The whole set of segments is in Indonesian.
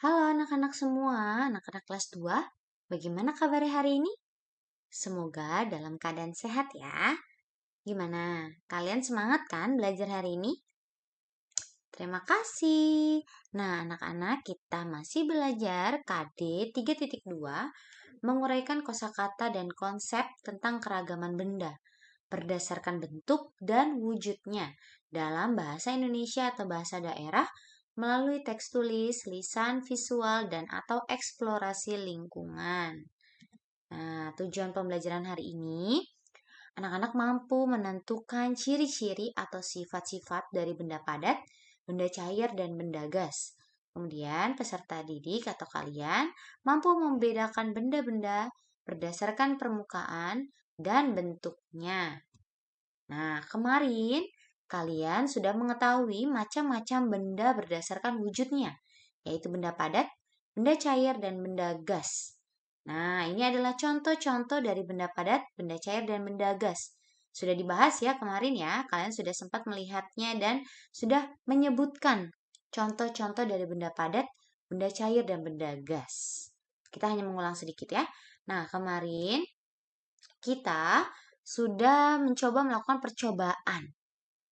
Halo anak-anak semua, anak-anak kelas 2. Bagaimana kabarnya hari ini? Semoga dalam keadaan sehat ya. Gimana? Kalian semangat kan belajar hari ini? Terima kasih. Nah, anak-anak kita masih belajar KD 3.2 menguraikan kosakata dan konsep tentang keragaman benda berdasarkan bentuk dan wujudnya dalam bahasa Indonesia atau bahasa daerah melalui teks tulis, lisan, visual, dan atau eksplorasi lingkungan. Nah, tujuan pembelajaran hari ini, anak-anak mampu menentukan ciri-ciri atau sifat-sifat dari benda padat, benda cair, dan benda gas. Kemudian, peserta didik atau kalian mampu membedakan benda-benda berdasarkan permukaan dan bentuknya. Nah, kemarin kalian sudah mengetahui macam-macam benda berdasarkan wujudnya, yaitu benda padat, benda cair, dan benda gas. Nah, ini adalah contoh-contoh dari benda padat, benda cair, dan benda gas. Sudah dibahas ya kemarin ya, kalian sudah sempat melihatnya dan sudah menyebutkan contoh-contoh dari benda padat, benda cair, dan benda gas. Kita hanya mengulang sedikit ya. Nah, kemarin kita sudah mencoba melakukan percobaan.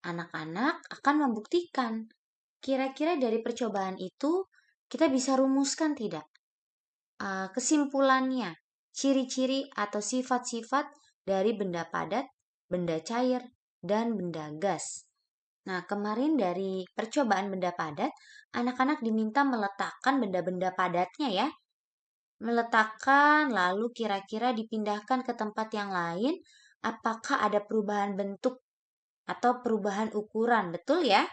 Anak-anak akan membuktikan kira-kira dari percobaan itu kita bisa rumuskan tidak kesimpulannya, ciri-ciri atau sifat-sifat dari benda padat, benda cair, dan benda gas. Nah, kemarin dari percobaan benda padat, anak-anak diminta meletakkan benda-benda padatnya ya. Meletakkan lalu kira-kira dipindahkan ke tempat yang lain, apakah ada perubahan bentuk atau perubahan ukuran, betul ya?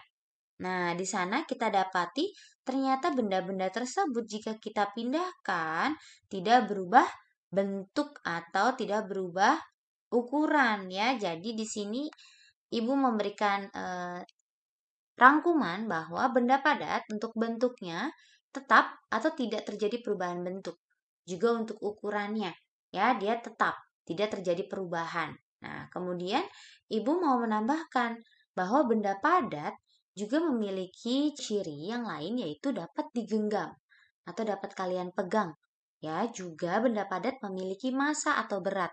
Nah, di sana kita dapati ternyata benda-benda tersebut jika kita pindahkan tidak berubah bentuk atau tidak berubah ukuran ya. Jadi di sini Ibu memberikan rangkuman bahwa benda padat untuk bentuknya tetap atau tidak terjadi perubahan bentuk. Juga untuk ukurannya, ya, dia tetap tidak terjadi perubahan. Nah, kemudian Ibu mau menambahkan bahwa benda padat juga memiliki ciri yang lain yaitu dapat digenggam atau dapat kalian pegang. Ya, juga benda padat memiliki massa atau berat.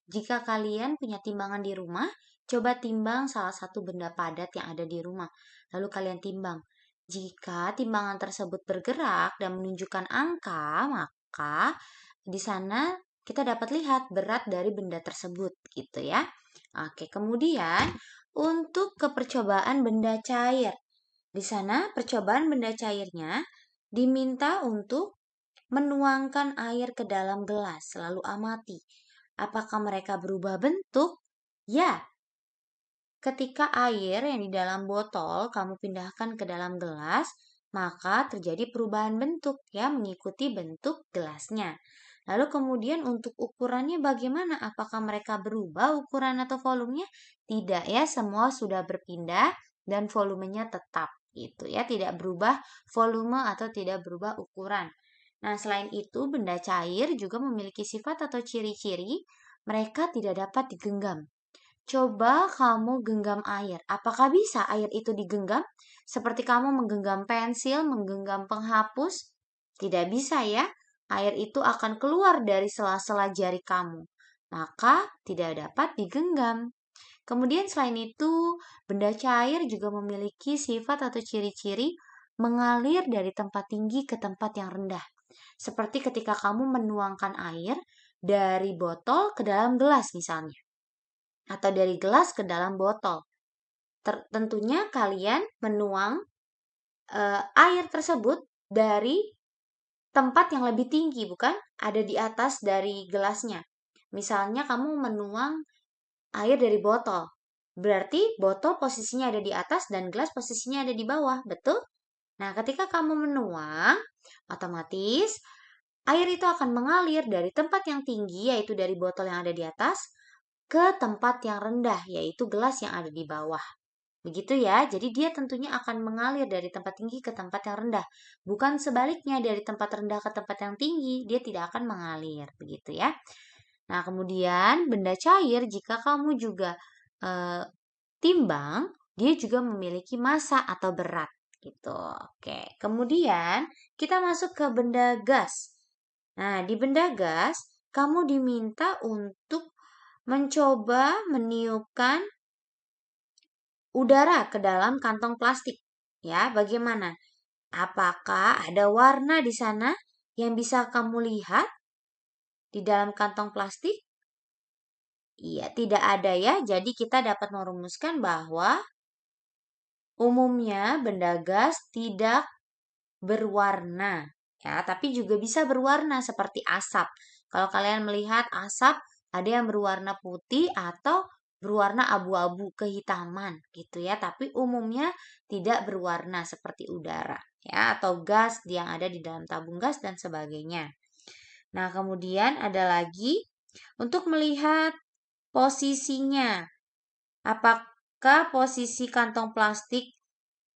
Jika kalian punya timbangan di rumah, coba timbang salah satu benda padat yang ada di rumah. Lalu kalian timbang. Jika timbangan tersebut bergerak dan menunjukkan angka, maka di sana kita dapat lihat berat dari benda tersebut gitu ya. Oke, kemudian untuk kepercobaan benda cair. Di sana percobaan benda cairnya diminta untuk menuangkan air ke dalam gelas, lalu amati. Apakah mereka berubah bentuk? Ya, ketika air yang di dalam botol kamu pindahkan ke dalam gelas, maka terjadi perubahan bentuk ya mengikuti bentuk gelasnya. Lalu kemudian untuk ukurannya bagaimana? Apakah mereka berubah ukuran atau volumenya? Tidak ya, semua sudah berpindah dan volumenya tetap gitu ya, tidak berubah volume atau tidak berubah ukuran. Nah, selain itu benda cair juga memiliki sifat atau ciri-ciri mereka tidak dapat digenggam. Coba kamu genggam air. Apakah bisa air itu digenggam? Seperti kamu menggenggam pensil, menggenggam penghapus? Tidak bisa ya. Air itu akan keluar dari sela-sela jari kamu. Maka tidak dapat digenggam. Kemudian selain itu, benda cair juga memiliki sifat atau ciri-ciri mengalir dari tempat tinggi ke tempat yang rendah. Seperti ketika kamu menuangkan air dari botol ke dalam gelas misalnya atau dari gelas ke dalam botol. Tentunya kalian menuang air tersebut dari tempat yang lebih tinggi, bukan? Ada di atas dari gelasnya. Misalnya kamu menuang air dari botol. Berarti botol posisinya ada di atas dan gelas posisinya ada di bawah, betul? Nah, ketika kamu menuang, otomatis air itu akan mengalir dari tempat yang tinggi, yaitu dari botol yang ada di atas, ke tempat yang rendah, yaitu gelas yang ada di bawah. Begitu ya, jadi dia tentunya akan mengalir dari tempat tinggi ke tempat yang rendah. Bukan sebaliknya, dari tempat rendah ke tempat yang tinggi, dia tidak akan mengalir. Begitu ya. Nah, kemudian benda cair, jika kamu juga timbang, dia juga memiliki massa atau berat. Gitu. Oke. Kemudian kita masuk ke benda gas. Nah, di benda gas kamu diminta untuk mencoba meniupkan udara ke dalam kantong plastik. Ya, bagaimana? Apakah ada warna di sana yang bisa kamu lihat di dalam kantong plastik? Iya, tidak ada ya. Jadi kita dapat merumuskan bahwa umumnya benda gas tidak berwarna, ya, tapi juga bisa berwarna seperti asap. Kalau kalian melihat asap, ada yang berwarna putih atau berwarna abu-abu kehitaman gitu ya, tapi umumnya tidak berwarna seperti udara ya atau gas yang ada di dalam tabung gas dan sebagainya. Nah, kemudian ada lagi untuk melihat posisinya. Apakah posisi kantong plastik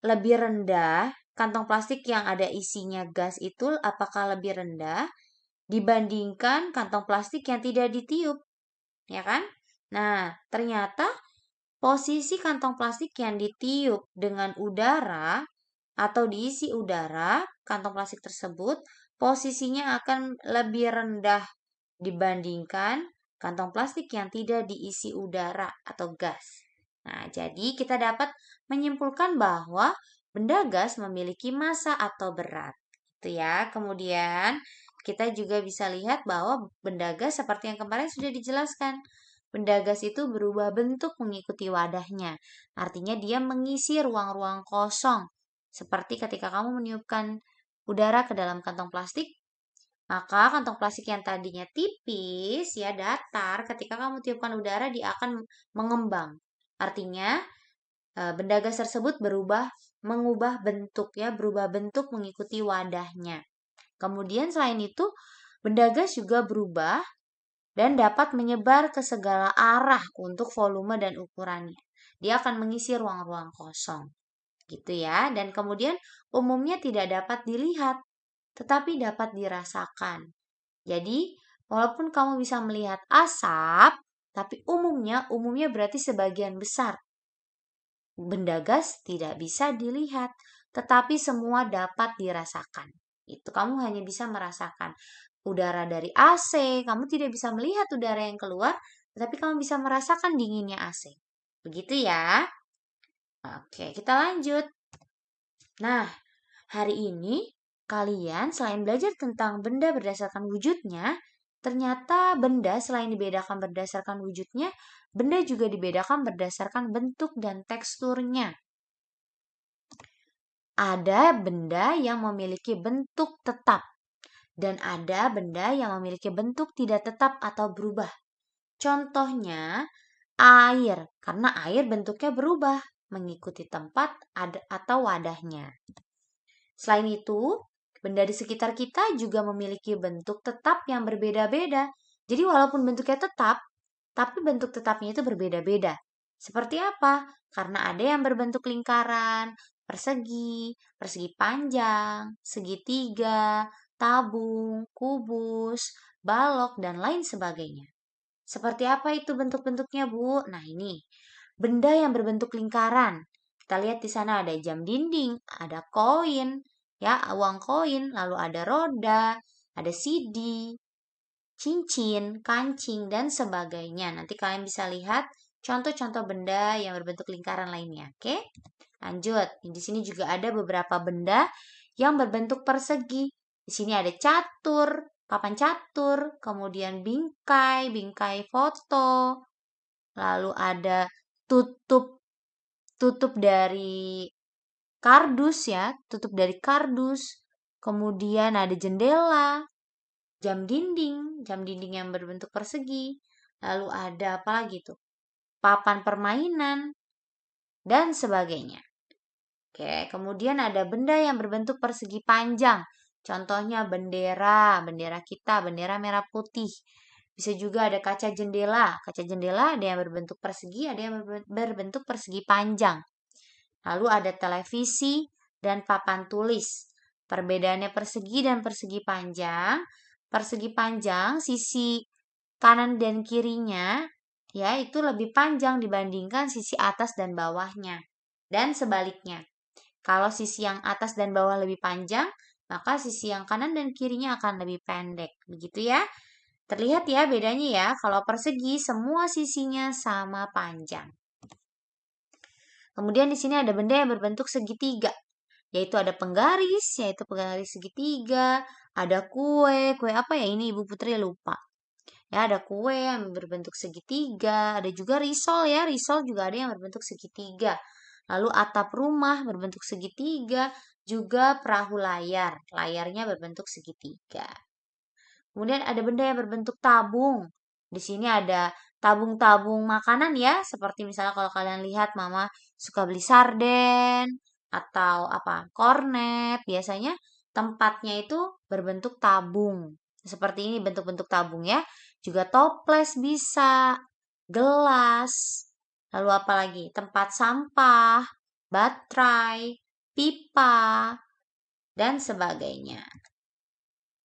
lebih rendah, kantong plastik yang ada isinya gas itu apakah lebih rendah dibandingkan kantong plastik yang tidak ditiup, ya kan? Nah, ternyata posisi kantong plastik yang ditiup dengan udara atau diisi udara, kantong plastik tersebut posisinya akan lebih rendah dibandingkan kantong plastik yang tidak diisi udara atau gas. Nah, jadi kita dapat menyimpulkan bahwa benda gas memiliki massa atau berat. Itu ya. Kemudian kita juga bisa lihat bahwa benda gas seperti yang kemarin sudah dijelaskan. Benda gas itu berubah bentuk mengikuti wadahnya. Artinya dia mengisi ruang-ruang kosong. Seperti ketika kamu meniupkan udara ke dalam kantong plastik, maka kantong plastik yang tadinya tipis ya datar, ketika kamu tiupkan udara dia akan mengembang. Artinya benda gas tersebut mengubah bentuk ya, berubah bentuk mengikuti wadahnya. Kemudian selain itu, benda gas juga berubah dan dapat menyebar ke segala arah untuk volume dan ukurannya. Dia akan mengisi ruang-ruang kosong. Gitu ya. Dan kemudian umumnya tidak dapat dilihat, tetapi dapat dirasakan. Jadi, walaupun kamu bisa melihat asap, tapi umumnya berarti sebagian besar benda gas tidak bisa dilihat, tetapi semua dapat dirasakan. Itu kamu hanya bisa merasakan udara dari AC, kamu tidak bisa melihat udara yang keluar, tetapi kamu bisa merasakan dinginnya AC. Begitu ya. Oke, kita lanjut. Nah, hari ini kalian selain belajar tentang benda berdasarkan wujudnya, ternyata benda selain dibedakan berdasarkan wujudnya, benda juga dibedakan berdasarkan bentuk dan teksturnya. Ada benda yang memiliki bentuk tetap dan ada benda yang memiliki bentuk tidak tetap atau berubah. Contohnya air, karena air bentuknya berubah mengikuti tempat atau wadahnya. Selain itu, benda di sekitar kita juga memiliki bentuk tetap yang berbeda-beda. Jadi walaupun bentuknya tetap, tapi bentuk tetapnya itu berbeda-beda. Seperti apa? Karena ada yang berbentuk lingkaran, persegi panjang, segitiga, tabung, kubus, balok, dan lain sebagainya. Seperti apa itu bentuk-bentuknya, Bu? Nah, ini benda yang berbentuk lingkaran. Kita lihat di sana ada jam dinding, ada koin, ya, uang koin, lalu ada roda, ada CD, cincin, kancing, dan sebagainya. Nanti kalian bisa lihat contoh-contoh benda yang berbentuk lingkaran lainnya. Oke, lanjut. Di sini juga ada beberapa benda yang berbentuk persegi. Di sini ada catur, papan catur, kemudian bingkai foto, lalu ada tutup dari kardus ya, tutup dari kardus. Kemudian ada jendela, jam dinding yang berbentuk persegi. Lalu ada apa lagi tuh? Papan permainan dan sebagainya. Oke, kemudian ada benda yang berbentuk persegi panjang. Contohnya bendera kita, bendera merah putih. Bisa juga ada kaca jendela. Kaca jendela ada yang berbentuk persegi, ada yang berbentuk persegi panjang. Lalu ada televisi dan papan tulis. Perbedaannya persegi dan persegi panjang. Persegi panjang sisi kanan dan kirinya ya itu lebih panjang dibandingkan sisi atas dan bawahnya. Dan sebaliknya. Kalau sisi yang atas dan bawah lebih panjang, maka sisi yang kanan dan kirinya akan lebih pendek. Begitu ya. Terlihat ya bedanya ya. Kalau persegi semua sisinya sama panjang. Kemudian di sini ada benda yang berbentuk segitiga, yaitu ada penggaris, yaitu penggaris segitiga, ada kue, kue apa ya ini Ibu Putri lupa. Ya, ada kue yang berbentuk segitiga, ada juga risol ya, risol juga ada yang berbentuk segitiga. Lalu atap rumah berbentuk segitiga, juga perahu layar, layarnya berbentuk segitiga. Kemudian ada benda yang berbentuk tabung. Di sini ada tabung-tabung makanan ya, seperti misalnya kalau kalian lihat mama suka beli sarden atau apa, kornet. Biasanya tempatnya itu berbentuk tabung. Seperti ini bentuk-bentuk tabung ya. Juga toples bisa, gelas, lalu apa lagi? Tempat sampah, baterai, pipa, dan sebagainya.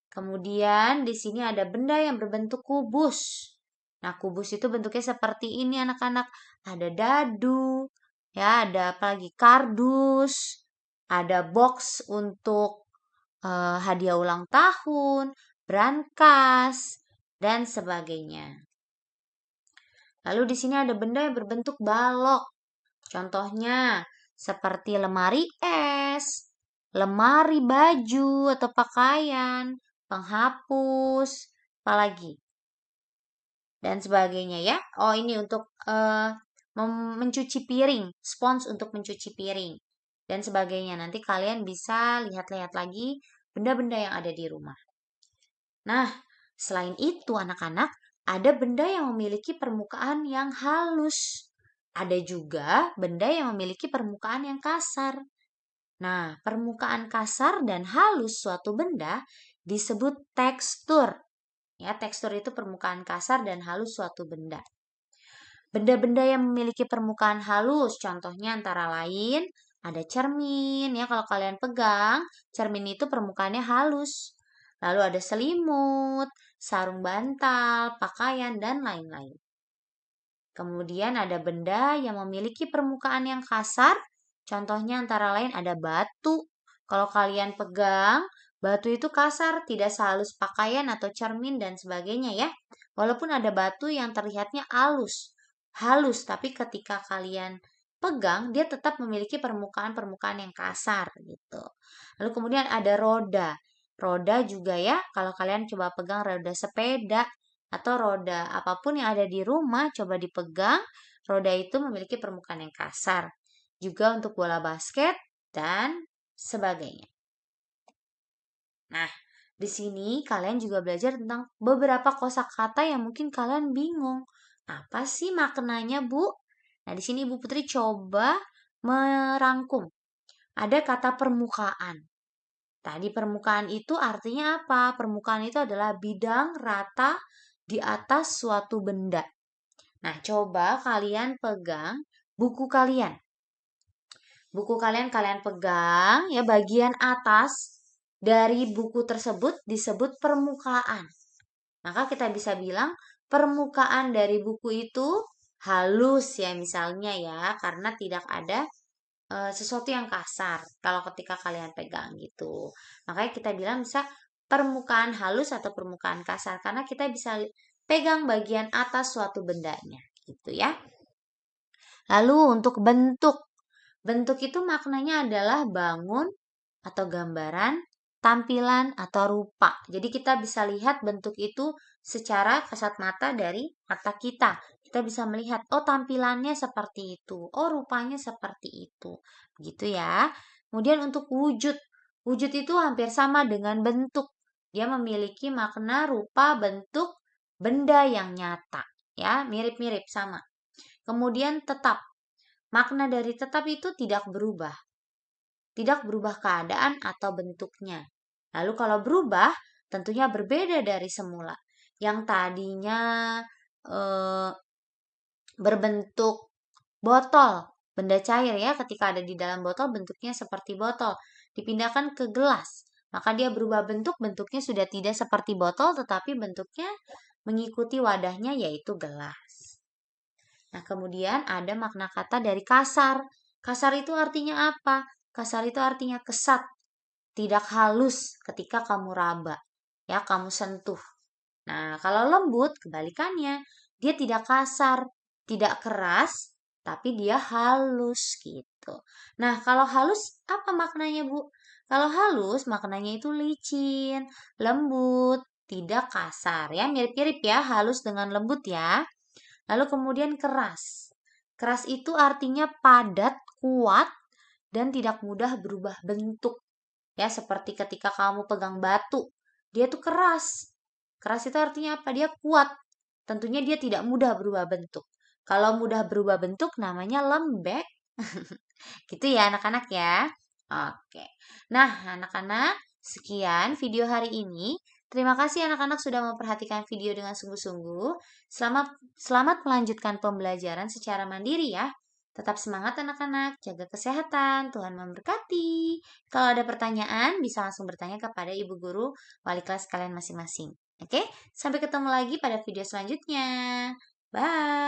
Kemudian di sini ada benda yang berbentuk kubus. Nah, kubus itu bentuknya seperti ini anak-anak. Ada dadu, ya, ada apa lagi? Kardus, ada box untuk hadiah ulang tahun, brankas, dan sebagainya. Lalu di sini ada benda yang berbentuk balok. Contohnya seperti lemari es, lemari baju atau pakaian, penghapus, apalagi dan sebagainya ya. Oh, ini untuk mencuci piring, spons untuk mencuci piring dan sebagainya. Nanti kalian bisa lihat-lihat lagi benda-benda yang ada di rumah. Nah, selain itu anak-anak, ada benda yang memiliki permukaan yang halus. Ada juga benda yang memiliki permukaan yang kasar. Nah, permukaan kasar dan halus suatu benda disebut tekstur. Ya, tekstur itu permukaan kasar dan halus suatu benda. Benda-benda yang memiliki permukaan halus, contohnya antara lain ada cermin. Ya, kalau kalian pegang, cermin itu permukaannya halus. Lalu ada selimut, sarung bantal, pakaian, dan lain-lain. Kemudian ada benda yang memiliki permukaan yang kasar, contohnya antara lain ada batu. Kalau kalian pegang, batu itu kasar, tidak sehalus pakaian atau cermin dan sebagainya ya. Walaupun ada batu yang terlihatnya halus, tapi ketika kalian pegang, dia tetap memiliki permukaan-permukaan yang kasar gitu. Lalu kemudian ada roda. Roda juga ya, kalau kalian coba pegang roda sepeda, atau roda apapun yang ada di rumah coba dipegang, roda itu memiliki permukaan yang kasar. Juga untuk bola basket dan sebagainya. Nah, di sini kalian juga belajar tentang beberapa kosakata yang mungkin kalian bingung. Apa sih maknanya, Bu? Nah, di sini Ibu Putri coba merangkum. Ada kata permukaan. Tadi permukaan itu artinya apa? Permukaan itu adalah bidang rata di atas suatu benda. Nah, coba kalian pegang buku kalian. Buku kalian pegang ya, bagian atas dari buku tersebut disebut permukaan. Maka kita bisa bilang permukaan dari buku itu halus ya misalnya ya, karena tidak ada sesuatu yang kasar kalau ketika kalian pegang gitu. Makanya kita bilang bisa permukaan halus atau permukaan kasar karena kita bisa pegang bagian atas suatu bendanya gitu ya. Lalu untuk bentuk. Bentuk itu maknanya adalah bangun atau gambaran, tampilan atau rupa. Jadi kita bisa lihat bentuk itu secara kasat mata dari mata kita. Kita bisa melihat, oh tampilannya seperti itu, oh rupanya seperti itu. Begitu ya. Kemudian untuk wujud. Wujud itu hampir sama dengan bentuk. Dia memiliki makna rupa bentuk benda yang nyata. Ya, mirip-mirip sama. Kemudian tetap. Makna dari tetap itu tidak berubah. Tidak berubah keadaan atau bentuknya. Lalu kalau berubah, tentunya berbeda dari semula. Yang tadinya berbentuk botol, benda cair ya, ketika ada di dalam botol bentuknya seperti botol, dipindahkan ke gelas. Maka dia berubah bentuk, bentuknya sudah tidak seperti botol, tetapi bentuknya mengikuti wadahnya yaitu gelas. Nah, kemudian ada makna kata dari kasar. Kasar itu artinya apa? Kasar itu artinya kesat, tidak halus ketika kamu raba, ya, kamu sentuh. Nah, kalau lembut kebalikannya, dia tidak kasar, tidak keras, tapi dia halus gitu. Nah, kalau halus apa maknanya, Bu? Kalau halus maknanya itu licin, lembut, tidak kasar ya, mirip-mirip ya, halus dengan lembut ya. Lalu kemudian keras. Keras itu artinya padat, kuat, dan tidak mudah berubah bentuk. Ya, seperti ketika kamu pegang batu, dia tuh keras. Keras itu artinya apa? Dia kuat. Tentunya dia tidak mudah berubah bentuk. Kalau mudah berubah bentuk namanya lembek. Gitu ya anak-anak ya. Oke. Nah, anak-anak, sekian video hari ini. Terima kasih anak-anak sudah memperhatikan video dengan sungguh-sungguh. Selamat melanjutkan pembelajaran secara mandiri ya. Tetap semangat anak-anak, jaga kesehatan, Tuhan memberkati. Kalau ada pertanyaan, bisa langsung bertanya kepada ibu guru wali kelas kalian masing-masing. Oke, sampai ketemu lagi pada video selanjutnya. Bye.